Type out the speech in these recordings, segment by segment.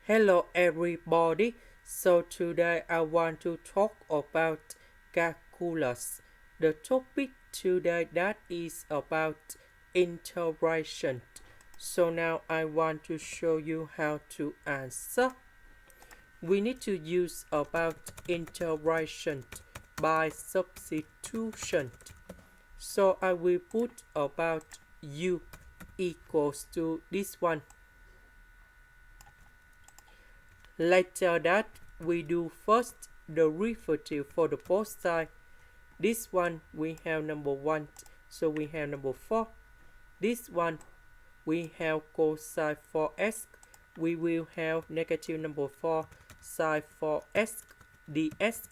Hello everybody. So today I want to talk about calculus. The topic today that is about integration. So now I want to show you how to answer. We need to use about integration by substitution. So I will put about u equals to this one. Later that we do first the derivative for the both side. This one we have number 1, so we have number 4. This one we have cosine 4x, we will have negative number 4 sine 4x dx.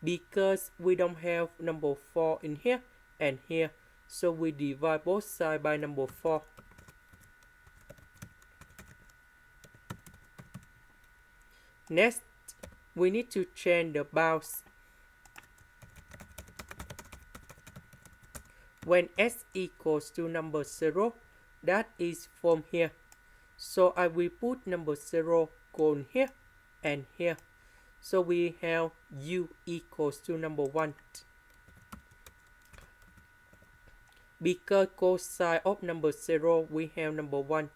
Because we don't have number 4 in here and here, so we divide both sides by number 4. Next, we need to change the bounds. When s equals to number 0, that is from here. So I will put number 0 going here and here. So we have u equals to number 1. Because cosine of number 0, we have number 1.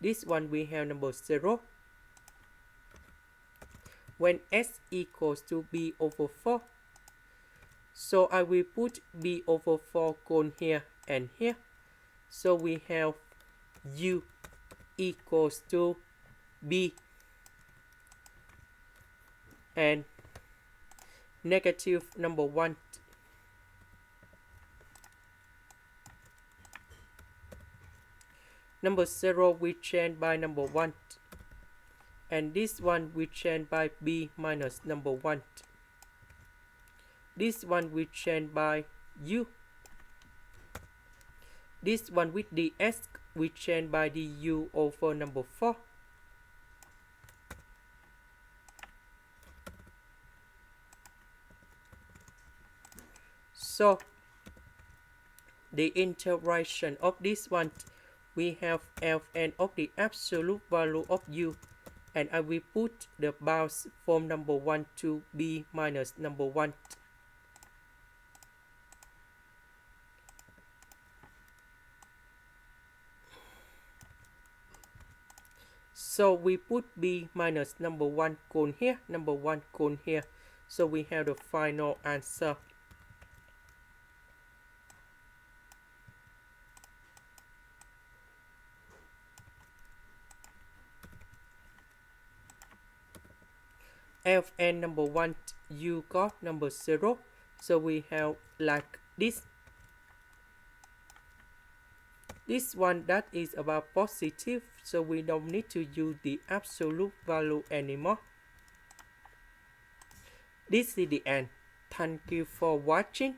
This one we have number 0. When s equals to b over 4, so I will put b over 4 going here and here. So we have u equals to b and negative number 1. Number 0 we change by number 1. And this one we change by b minus number 1. This one we change by u. This one with ds we change by du over number 4. So the integration of this one, we have Ln of the absolute value of u, and I will put the bounds from number 1 to b minus number 1. So we put b minus number 1 going here, number 1 going here. So we have the final answer. Fn number 1, u got number 0. So we have like this. This one that is about positive, so we don't need to use the absolute value anymore. This is the end. Thank you for watching.